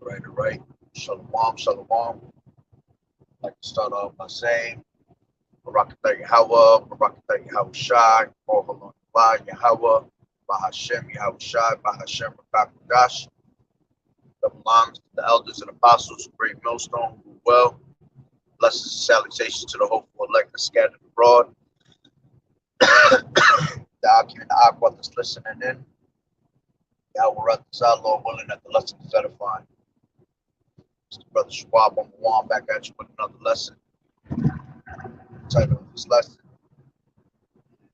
All right. Shalom, shalom. I'd like to start off by saying, Barakatah Yahweh, Barakatah Yahushai, Mohalon Yahweh, Bahashem Yahushai, Bahashem Rakakudash. That belongs to the elders and apostles of Great Millstone, who well. Blessings and salutations to the hopeful elect scattered abroad. The Aki and the Aqua that's listening in. Yahweh Ratazah, Lord willing, that the lesson is edifying. Mr. Brother Schwab on the wall, back at you with another lesson. The title of this lesson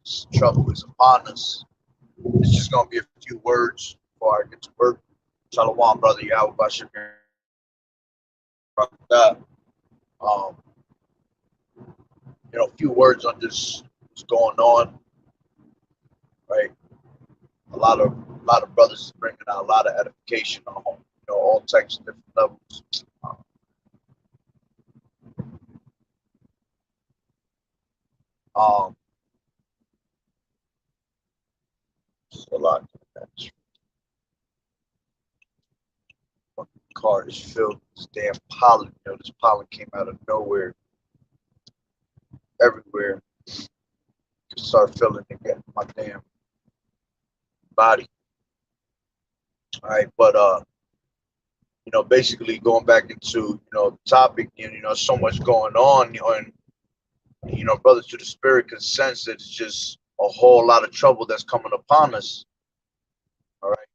is Trouble is Upon Us. It's just going to be a few words before I get to work. Shalom, Brother Yahweh Bashir. Um, a few words on just what's going on, right? A lot of brothers bringing out a lot of edification on, all types of different levels. Um, a lot. The car is filled with this damn pollen. This pollen came out of nowhere, everywhere. You start feeling it getting my damn body. All right, but basically going back into the topic, and so much going on, and brothers to the spirit can sense that it's just a whole lot of trouble that's coming upon us. All right.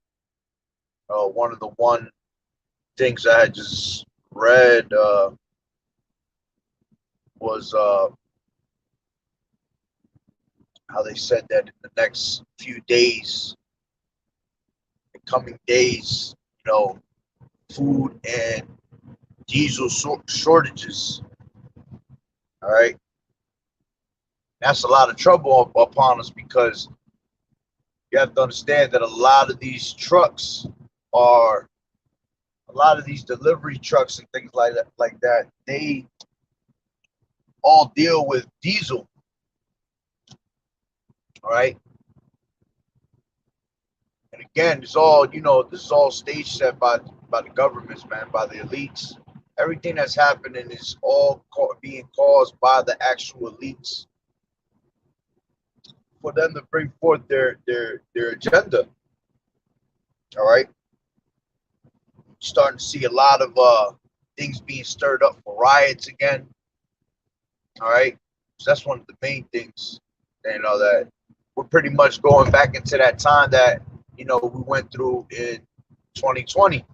One of the things I had just read was how they said that in the next few days, the coming days, food and diesel shortages. All right. That's a lot of trouble upon us, because you have to understand that a lot of these delivery trucks and things like that, they all deal with diesel. All right. And again, this is all stage set by the governments, man, by the elites. Everything that's happening is all being caused by the actual elites for them to bring forth their agenda. All right. Starting to see a lot of things being stirred up for riots again. All right. So that's one of the main things, that we're pretty much going back into that time that, we went through in 2020.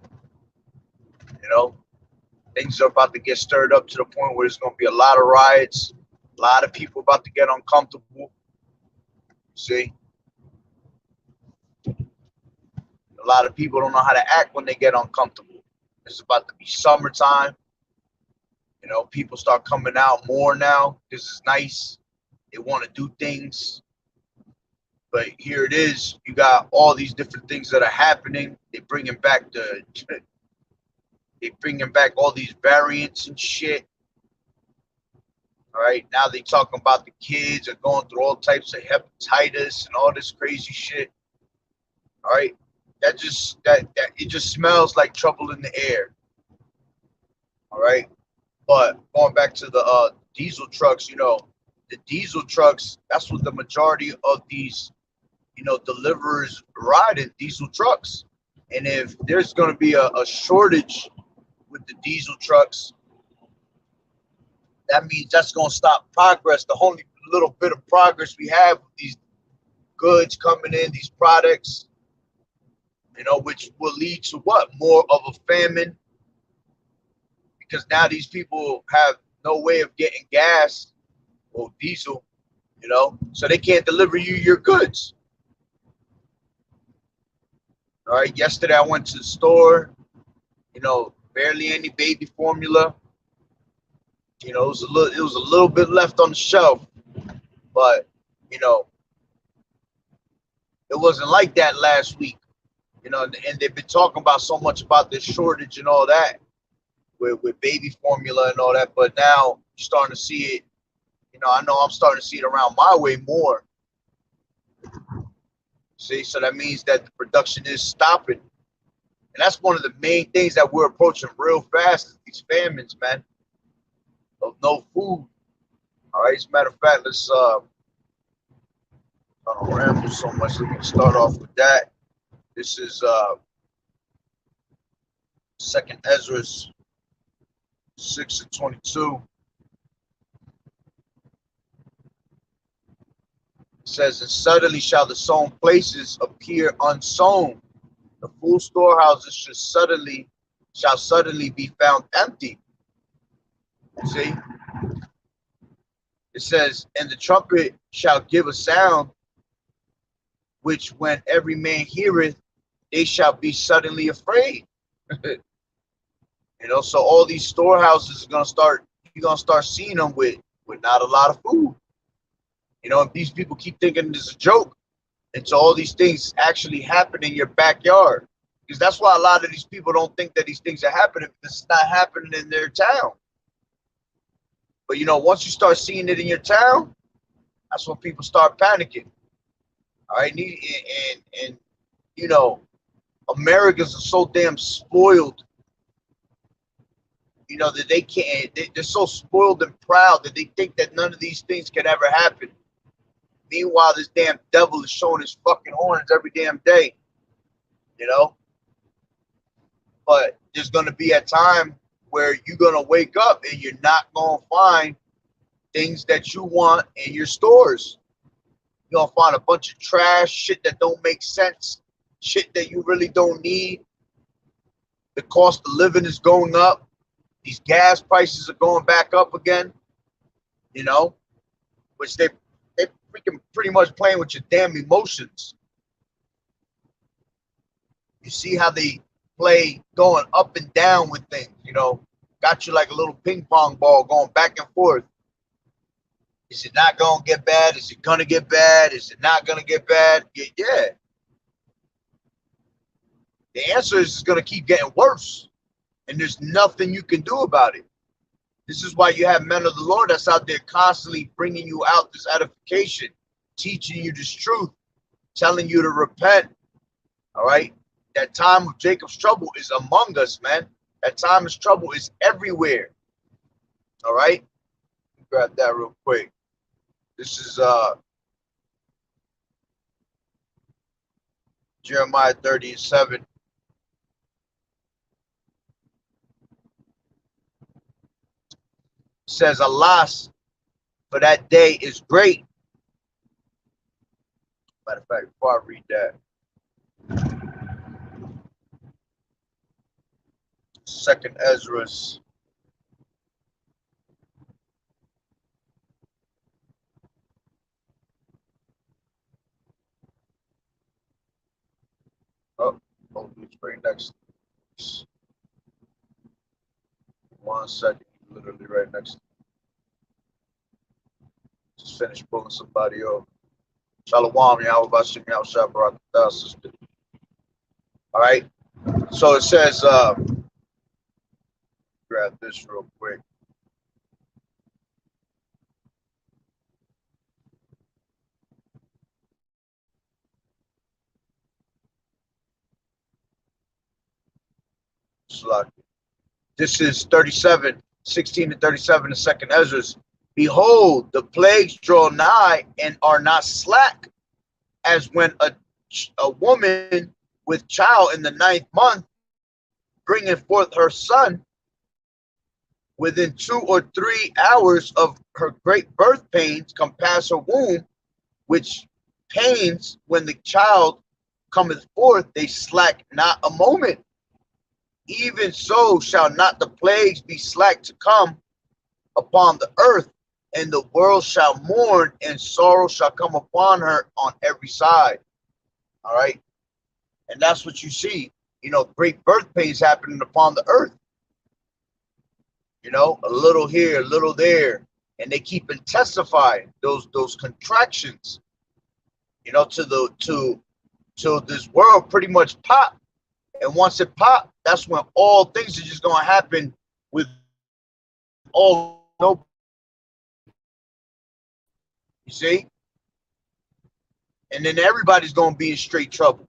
Things are about to get stirred up to the point where there's going to be a lot of riots, a lot of people about to get uncomfortable. See? A lot of people don't know how to act when they get uncomfortable. It's about to be summertime. People start coming out more now because it's nice. They want to do things. But here it is. You got all these different things that are happening. They're bringing back all these variants and shit. All right. Now they talking about the kids are going through all types of hepatitis and all this crazy shit. All right. That it just smells like trouble in the air. All right. But going back to the diesel trucks, the diesel trucks, that's what the majority of these, deliverers ride in, diesel trucks. And if there's going to be a shortage with the diesel trucks, that means that's going to stop progress. The only little bit of progress we have with these goods coming in, these products, which will lead to what? More of a famine. Because now these people have no way of getting gas or diesel, so they can't deliver you your goods. All right. Yesterday I went to the store, barely any baby formula. It was a little bit left on the shelf, but it wasn't like that last week. And they've been talking about so much about this shortage and all that with baby formula and all that, but now you're starting to see it. I know I'm starting to see it around my way more. See, so that means that the production is stopping. And that's one of the main things that we're approaching real fast is these famines, man, of no food. All right. As a matter of fact, let's I don't ramble so much. Let me start off with that. This is Second Ezra 6:22. It says, and suddenly shall the sown places appear unsown. The full storehouses shall suddenly be found empty. See? It says, and the trumpet shall give a sound, which when every man heareth, they shall be suddenly afraid. So all these storehouses are you're gonna start seeing them with not a lot of food. And these people keep thinking this is a joke. And so all these things actually happen in your backyard. Because that's why a lot of these people don't think that these things are happening, because it's not happening in their town. But once you start seeing it in your town, that's when people start panicking. All right. And Americans are so damn spoiled, that they can't, they're so spoiled and proud that they think that none of these things can ever happen. Meanwhile, this damn devil is showing his fucking horns every damn day, But there's going to be a time where you're going to wake up and you're not going to find things that you want in your stores. You're going to find a bunch of trash, shit that don't make sense, shit that you really don't need. The cost of living is going up. These gas prices are going back up again, which they freaking pretty much playing with your damn emotions. You see how they play going up and down with things, got you like a little ping pong ball going back and forth. Is it not going to get bad? Is it going to get bad? Is it not going to get bad? Yeah. The answer is it's going to keep getting worse. And there's nothing you can do about it. This is why you have men of the Lord that's out there constantly bringing you out this edification, teaching you this truth, telling you to repent. All right. That time of Jacob's trouble is among us, man. That time of trouble is everywhere. All right. Grab that real quick. This is Jeremiah 30:7. Says, alas, for that day is great. Matter of fact, before I read that, Second Ezra's it's right next. One second, literally right next. Just finished pulling somebody off. Shalom, Yahweh Bashim, Yahweh Shabbat, sister. All right. So it says, grab this real quick. This is 37:16 to 37 in Second Ezra's. Behold, the plagues draw nigh and are not slack, as when a woman with child in the 9th month bringeth forth her son within 2 or 3 hours of her great birth pains compass her womb, which pains when the child cometh forth, they slack not a moment. Even so shall not the plagues be slack to come upon the earth, and the world shall mourn, and sorrow shall come upon her on every side. All right. And that's what you see, great birth pains happening upon the earth. A little here, a little there. And they keep intensifying those contractions, to this world pretty much pop. And once it pop, that's when all things are just gonna happen with all no. You see? And then everybody's gonna be in straight trouble.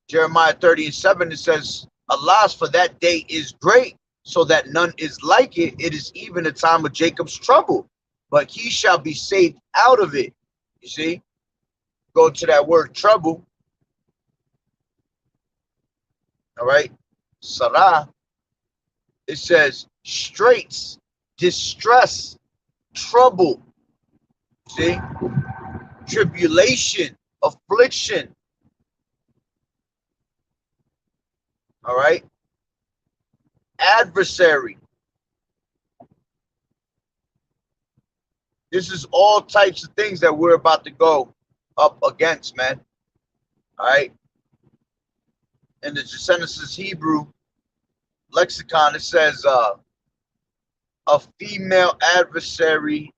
Jeremiah 30:7, it says, alas, for that day is great, so that none is like it. It is even a time of Jacob's trouble, but he shall be saved out of it. You see? Go to that word trouble. All right. Sarah. It says straits, distress, trouble. See? Tribulation, affliction. All right. Adversary. This is all types of things that we're about to go up against, man. All right. In the Genesis Hebrew lexicon, it says a female adversary.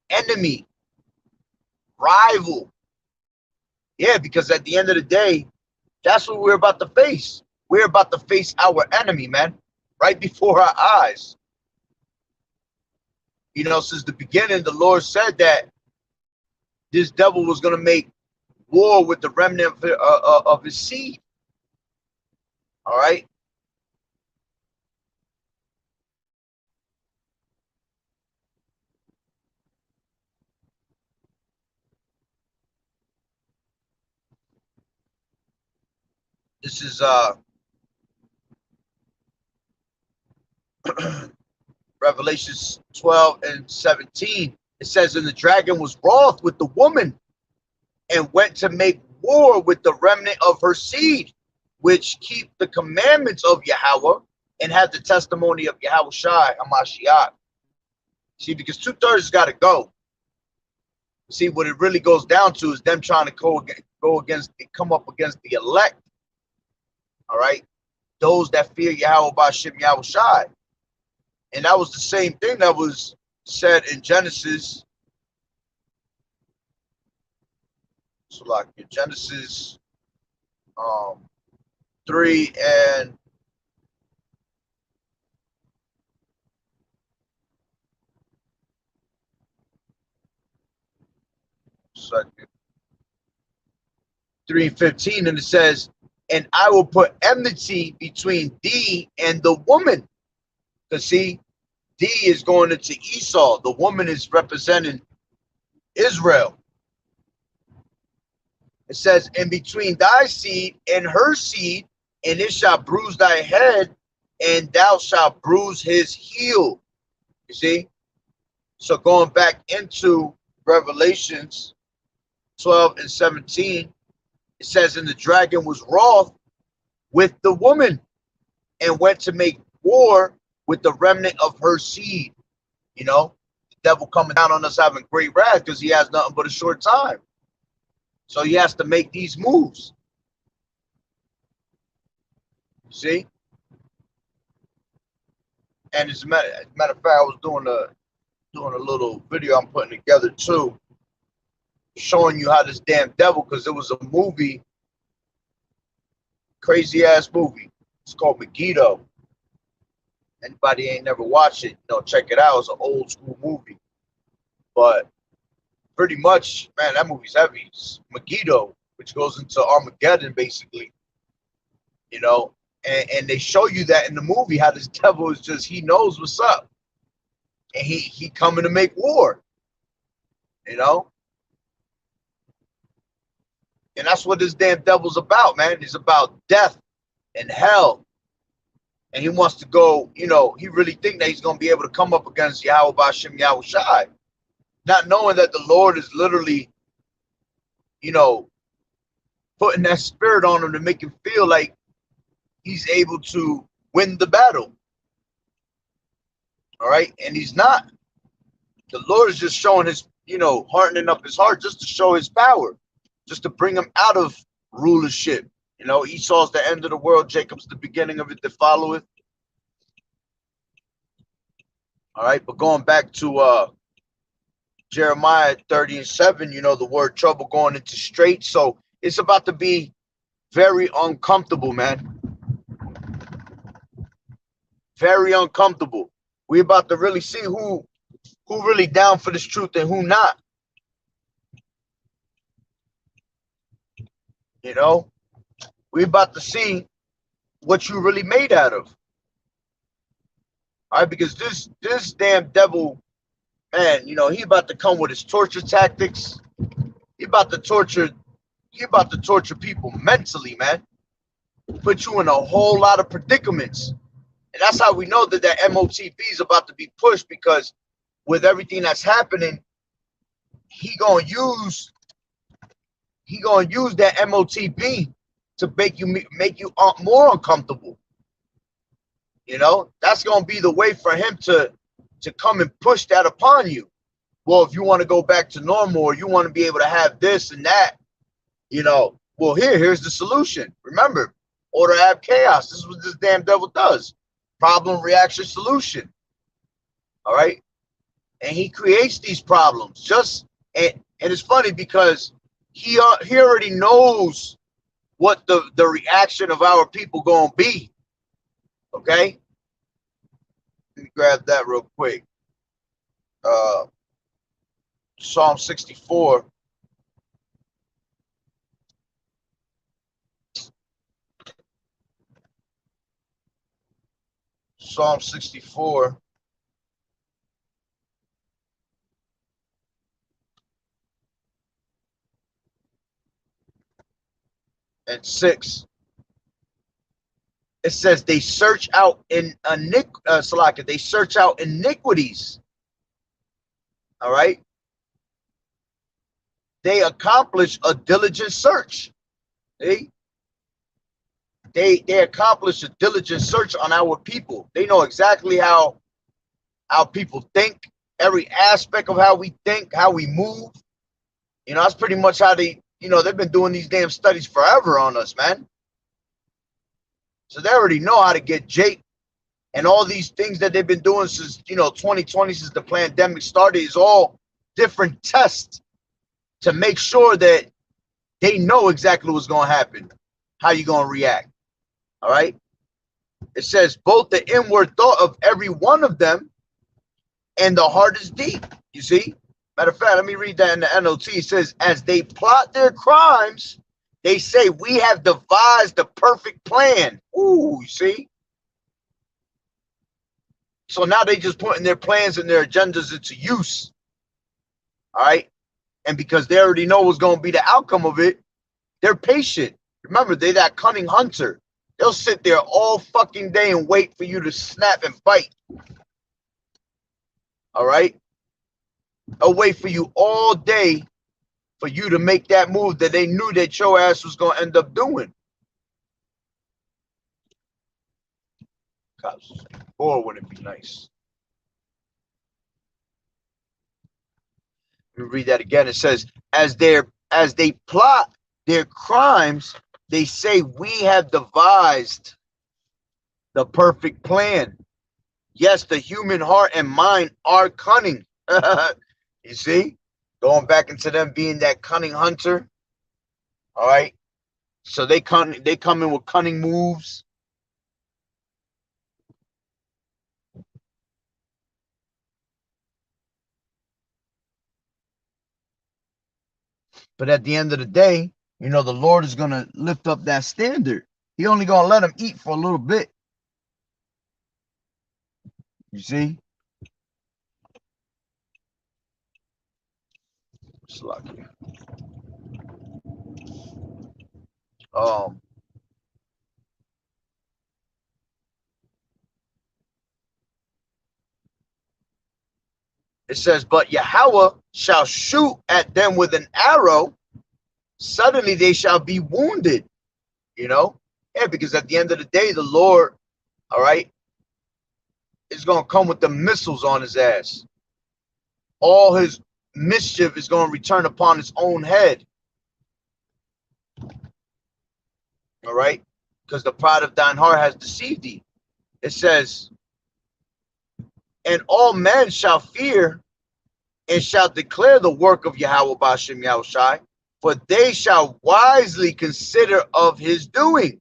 Enemy, rival. Yeah, because at the end of the day, that's what we're about to face. We're about to face our enemy, man, right before our eyes. You know, since the beginning, the Lord said that this devil was going to make war with the remnant of his seed. All right. This is Revelations 12:17. It says, and the dragon was wroth with the woman and went to make war with the remnant of her seed, which keep the commandments of Yahweh and have the testimony of Yahweh Shai Hamashiach. See, because 2/3 has got to go. See, what it really goes down to is them trying to come up against the elect. All right, those that fear Yahweh Ba'Shem Yahweh Shai. And that was the same thing that was said in Genesis. So like in Genesis 3 and 3:15, and it says, and I will put enmity between thee and the woman. Because see, thee is going into Esau. The woman is representing Israel. It says, and between thy seed and her seed, and it shall bruise thy head, and thou shalt bruise his heel. You see? So going back into Revelations 12:17, it says, and the dragon was wroth with the woman and went to make war with the remnant of her seed. You know, the devil coming down on us having great wrath because he has nothing but a short time. So he has to make these moves. See? And as a matter of fact, I was doing a little video I'm putting together too, showing you how this damn devil, because it was a movie, crazy ass movie. It's called Megiddo. Anybody ain't never watched it, check it out. It's an old school movie. But pretty much, man, that movie's heavy. It's Megiddo, which goes into Armageddon, basically. And they show you that in the movie, how this devil is just, he knows what's up. And he coming to make war. And that's what this damn devil's about, man. He's about death and hell. And he wants to go, he really think that he's going to be able to come up against Yahweh Ba'Shem Yahweh Shai. Not knowing that the Lord is literally, putting that spirit on him to make him feel like he's able to win the battle. All right. And he's not. The Lord is just showing his, hardening up his heart just to show his power, just to bring him out of rulership. Esau's the end of the world. Jacob's the beginning of it that followeth. All right. But going back to Jeremiah 30:7, the word trouble going into straight. So it's about to be very uncomfortable, man. Very uncomfortable. We're about to really see who really down for this truth and who not. You know, we about to see what you really made out of. All right, because this damn devil, man, you know, he about to come with his torture tactics. He about to torture. He about to torture people mentally, man. Put you in a whole lot of predicaments, and that's how we know that that MOTB is about to be pushed, because with everything that's happening, he gonna use that MOTB to make you more uncomfortable. You know, that's gonna be the way for him to come and push that upon you. Well, if you want to go back to normal, or you want to be able to have this and that, you know, well, here's the solution. Remember, order, ab, chaos. This is what this damn devil does. Problem, reaction, solution. All right, and he creates these problems. And it's funny because he already knows what the reaction of our people gonna be. Okay, let me grab that real quick. Psalm 64. Psalm 64. And 6. It says they search out they search out iniquities. All right. They accomplish a diligent search. They accomplish a diligent search on our people. They know exactly how people think, every aspect of how we think, how we move. You know, that's pretty much how they, you know, they've been doing these damn studies forever on us, man. So they already know how to get Jake, and all these things that they've been doing since, you know, 2020, since the pandemic started, is all different tests to make sure that they know exactly what's going to happen, how you're going to react. All right. It says both the inward thought of every one of them and the heart is deep. You see? Matter of fact, let me read that in the NLT. It says, as they plot their crimes, they say, we have devised the perfect plan. Ooh, you see? So now they just putting their plans and their agendas into use. All right. And because they already know what's going to be the outcome of it, they're patient. Remember, they're that cunning hunter. They'll sit there all fucking day and wait for you to snap and bite. All right. They'll wait for you all day for you to make that move that they knew that your ass was going to end up doing. Or would it be nice? Let me read that again. It says, as they plot their crimes, they say, we have devised the perfect plan. Yes, the human heart and mind are cunning. You see? Going back into them being that cunning hunter. All right. So they come in with cunning moves. But at the end of the day, you know, the Lord is going to lift up that standard. He only going to let them eat for a little bit. You see? It's lucky. It says, but Yahweh shall shoot at them with an arrow. Suddenly they shall be wounded. You know? Yeah, because at the end of the day, the Lord, all right, is going to come with the missiles on his ass. All his mischief is going to return upon his own head. All right? Because the pride of thine heart has deceived thee. It says, and all men shall fear and shall declare the work of Yahweh Ba'ashem Yahushai, for they shall wisely consider of his doing.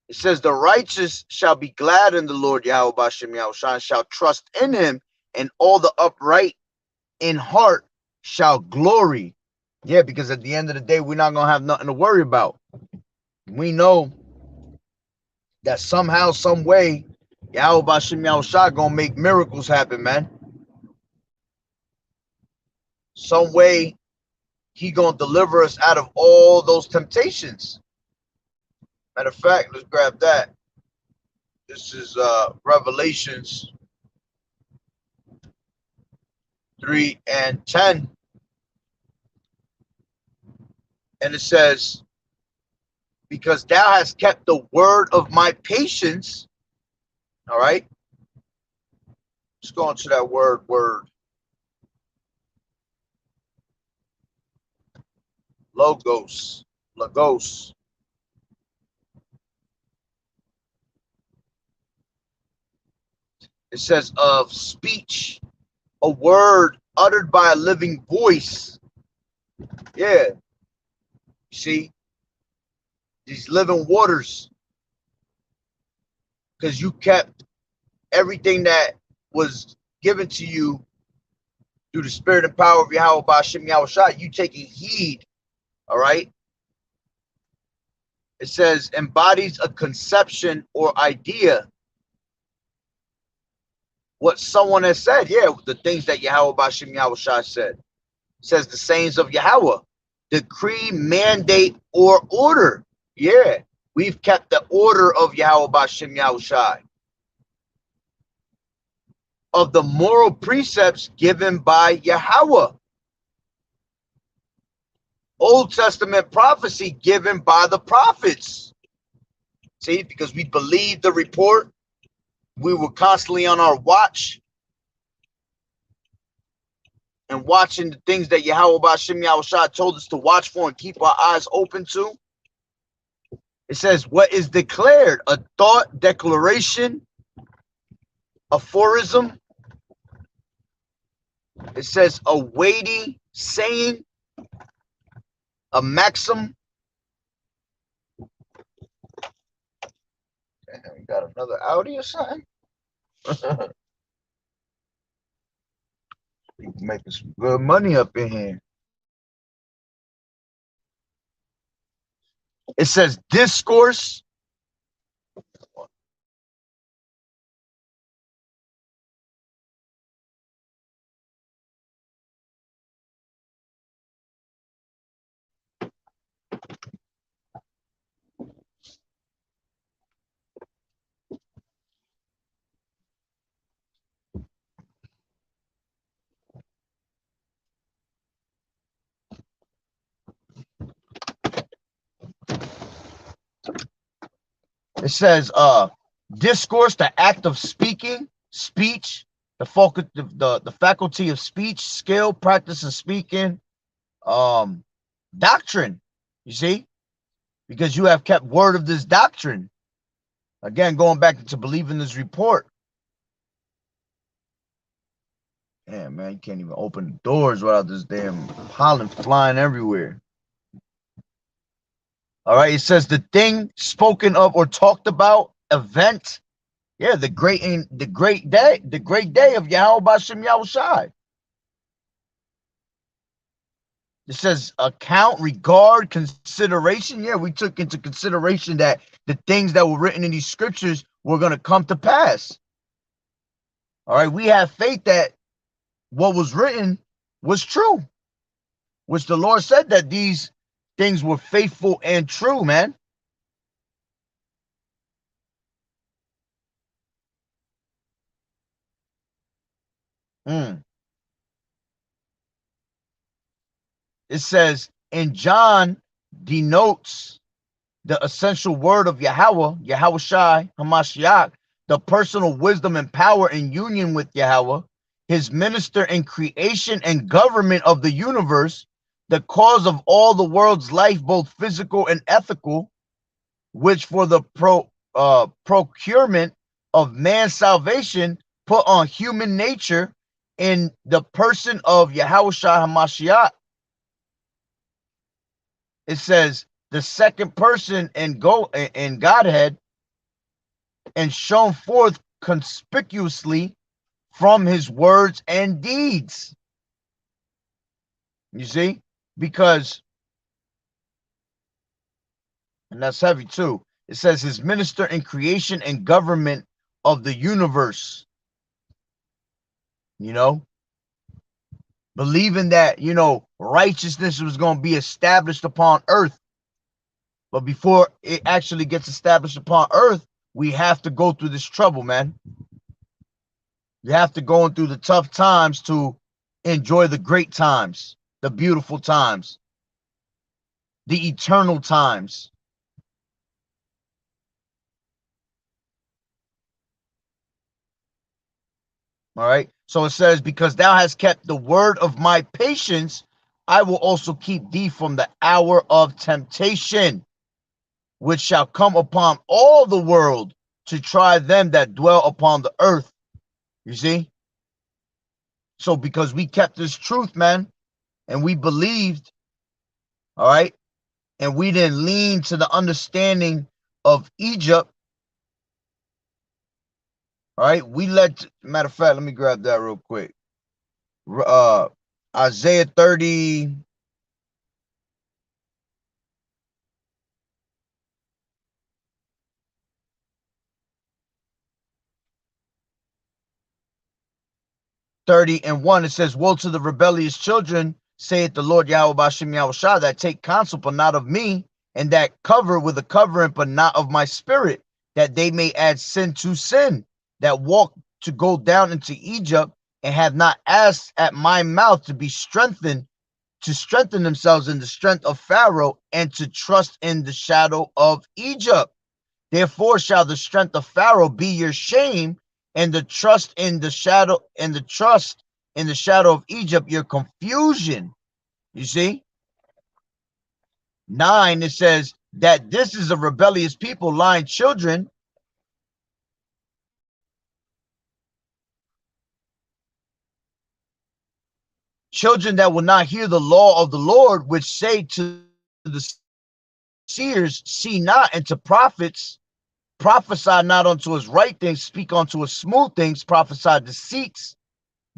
It says, the righteous shall be glad in the Lord Yahweh Ba'ashem Yahushai, and shall trust in him, and all the upright in heart shall glory. Yeah, because at the end of the day, we're not going to have nothing to worry about. We know that somehow, some way, Yahweh Bashim Yahushua going to make miracles happen, man. Some way, he going to deliver us out of all those temptations. Matter of fact, let's grab that. This is Revelations 3 and 10. And it says, because thou hast kept the word of my patience. All right. Let's go into that word. Logos. It says of speech, a word uttered by a living voice. Yeah. You see, these living waters. Because you kept everything that was given to you through the spirit and power of Yahweh Bashim Yahushua, you taking heed. All right. It says embodies a conception or idea. What someone has said, yeah, the things that Yahweh Bashim Yahushua said. It says the sayings of Yahweh, decree, mandate, or order. Yeah, we've kept the order of Yahweh Bashim Yahushua. Of the moral precepts given by Yahweh. Old Testament prophecy given by the prophets. See, because we believed the report. We were constantly on our watch and watching the things that Yahweh Bashim Yahushua told us to watch for and keep our eyes open to. It says, what is declared? A thought, declaration, aphorism. It says a weighty saying, a maxim. We got another Audi or something? People making some good money up in here. It says discourse. It says discourse, the act of speaking, speech, the faculty of speech, skill, practice of speaking, doctrine, you see, because you have kept word of this doctrine. Again, going back to believing this report. Yeah, man, you can't even open doors without this damn pollen flying everywhere. All right, it says the thing spoken of or talked about, event. Yeah, the great day of Yahweh Bashim Yahushai. It says account, regard, consideration. Yeah, we took into consideration that the things that were written in these scriptures were going to come to pass. All right, we have faith that what was written was true, which the Lord said that these things were faithful and true, man. It says, and John denotes the essential word of Yahweh, Yahweh Shai, Hamashiach, the personal wisdom and power in union with Yahweh, his minister in creation and government of the universe, the cause of all the world's life, both physical and ethical, which for the procurement of man's salvation put on human nature in the person of Yahweh Shai Hamashiach. It says the second person in Godhead and shown forth conspicuously from his words and deeds. You see, because, and that's heavy too, it says his minister in creation and government of the universe. You know, believing that, you know, righteousness was going to be established upon earth. But before it actually gets established upon earth, we have to go through this trouble, man. You have to go through the tough times to enjoy the great times, the beautiful times, the eternal times. All right. So it says, because thou hast kept the word of my patience, I will also keep thee from the hour of temptation, which shall come upon all the world to try them that dwell upon the earth. You see? So because we kept this truth, man, and we believed, all right, and we didn't lean to the understanding of Egypt, all right, we let, matter of fact, let me grab that real quick. Isaiah 30. And 1, it says, woe to the rebellious children, saith the Lord Yahweh Bashem Yahushua, that take counsel, but not of me, and that cover with a covering, but not of my spirit, that they may add sin to sin, that walk to go down into Egypt, and have not asked at my mouth to be strengthened, to strengthen themselves in the strength of Pharaoh, and to trust in the shadow of Egypt. Therefore shall the strength of Pharaoh be your shame, and the trust in the shadow, and the trust in the shadow of Egypt your confusion. You see? 9, it says that this is a rebellious people, lying children, children that will not hear the law of the Lord, which say to the seers, see not, and to prophets, prophesy not unto us right things, speak unto us smooth things, prophesy deceits,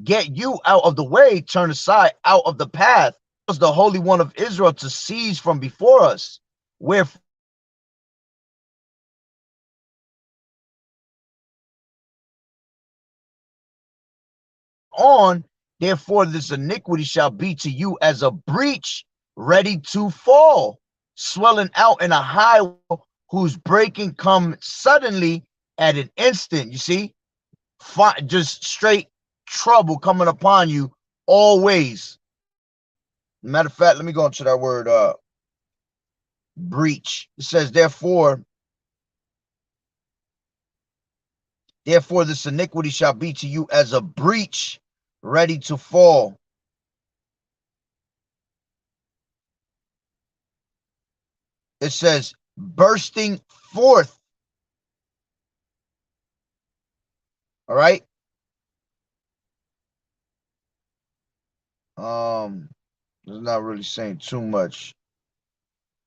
get you out of the way, turn aside out of the path. Was the Holy One of Israel to seize from before us. Wherefore on, therefore this iniquity shall be to you as a breach ready to fall, swelling out in a high wall, whose breaking come suddenly at an instant. You see, just straight trouble coming upon you always. Matter of fact, let me go into that word breach. It says, therefore this iniquity shall be to you as a breach ready to fall. It says, bursting forth. All right. It's not really saying too much.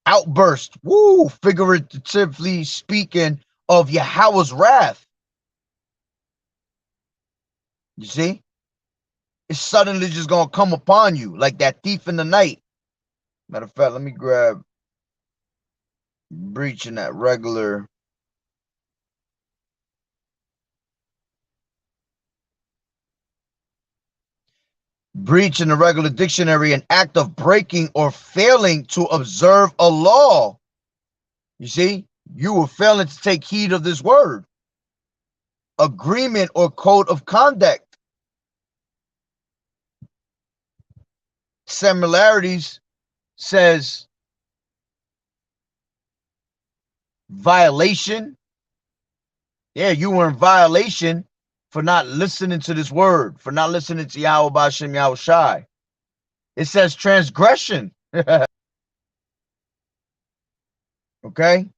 Outburst. Woo! Figuratively speaking of Yahweh's wrath. You see? It's suddenly just gonna come upon you like that thief in the night. Matter of fact, let me grab breach in that regular. Breach in the regular dictionary, an act of breaking or failing to observe a law. You see, you were failing to take heed of this word. Agreement or code of conduct. Similarities says violation. Yeah, you were in violation for not listening to this word, for not listening to Yahweh Bashem Yahushai. It says transgression. Okay.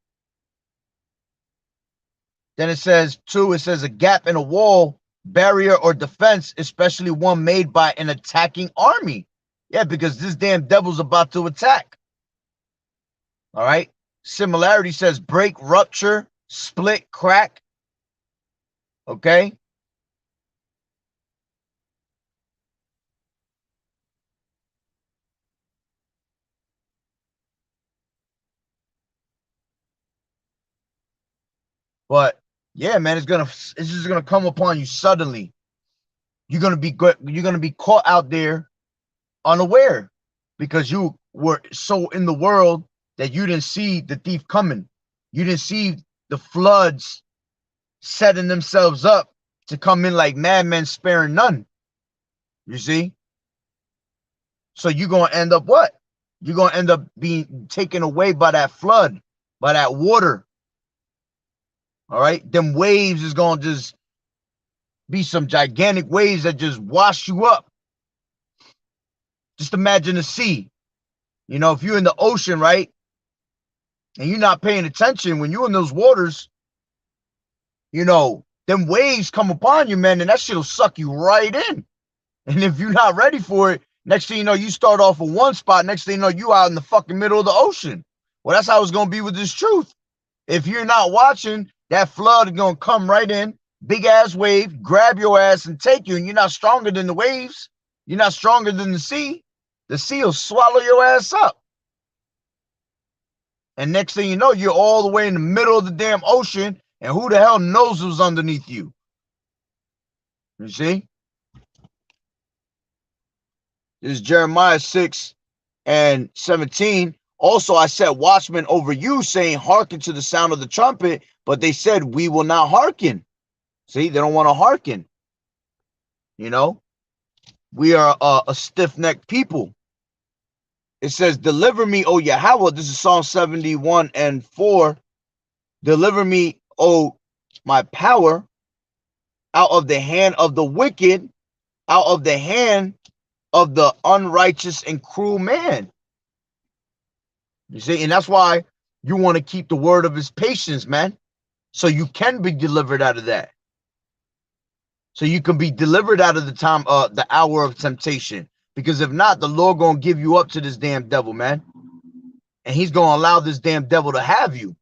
Then it says, 2, it says a gap in a wall, barrier, or defense, especially one made by an attacking army. Yeah, because this damn devil's about to attack. All right. Similarity says break, rupture, split, crack. Okay. But yeah, man, it's just gonna come upon you suddenly. You're gonna be caught out there unaware because you were so in the world that you didn't see the thief coming. You didn't see the floods setting themselves up to come in like madmen, sparing none. You see? So you're gonna end up what? You're gonna end up being taken away by that flood, by that water. All right, them waves is gonna just be some gigantic waves that just wash you up. Just imagine the sea. You know, if you're in the ocean, right, and you're not paying attention when you're in those waters, you know, them waves come upon you, man, and that shit'll suck you right in. And if you're not ready for it, next thing you know, you start off in one spot. Next thing you know, you out in the fucking middle of the ocean. Well, that's how it's gonna be with this truth. If you're not watching, that flood is gonna come right in, big ass wave, grab your ass and take you, and you're not stronger than the waves. You're not stronger than the sea. The sea will swallow your ass up. And next thing you know, you're all the way in the middle of the damn ocean, and who the hell knows who's underneath you? You see? This is Jeremiah 6:17. Also, I set watchmen over you, saying, hearken to the sound of the trumpet. But they said, we will not hearken. See, they don't want to hearken. You know, we are a stiff-necked people. It says, deliver me, O Yahweh. This is Psalm 71:4. Deliver me, O my power, out of the hand of the wicked, out of the hand of the unrighteous and cruel man. You see, and that's why you want to keep the word of his patience, man, so you can be delivered out of that. So you can be delivered out of the hour of temptation. Because if not, the Lord gonna give you up to this damn devil, man, and he's gonna allow this damn devil to have you.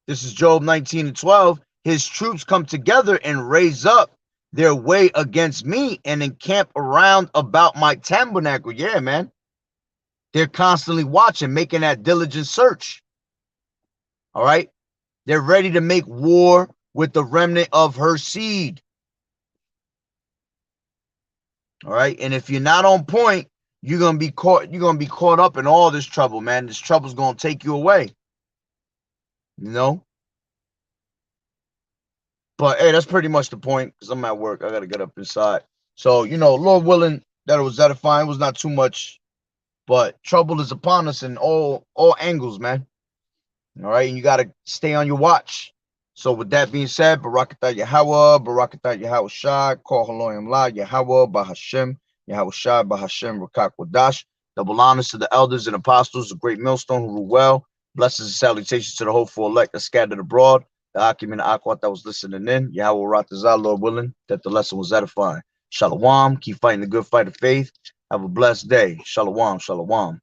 This is Job 19:12. His troops come together and raise up their way against me and encamp around about my tabernacle. Yeah, man. They're constantly watching, making that diligent search. All right. They're ready to make war with the remnant of her seed. All right. And if you're not on point, you're gonna be caught up in all this trouble, man. This trouble's gonna take you away. You know? But hey, that's pretty much the point, because I'm at work. I gotta get up inside. So, you know, Lord willing, that it was edifying. It was not too much, but trouble is upon us in all angles, man. All right, and you gotta stay on your watch. So with that being said, Barakatah Yahweh, Barakatah Yahweh Shai, Kol Haloyim La, Yahweh, Bahashem, Yahweh Shai, Bahashem, Rakak Wadash. Double honors to the elders and apostles, the great millstone who rule well. Blessings and salutations to the hopeful elect that scattered abroad. The Akim and the Akwat that was listening in. Yahweh Ratazah, Lord willing, that the lesson was edifying. Shalom. Keep fighting the good fight of faith. Have a blessed day. Shalom. Shalom.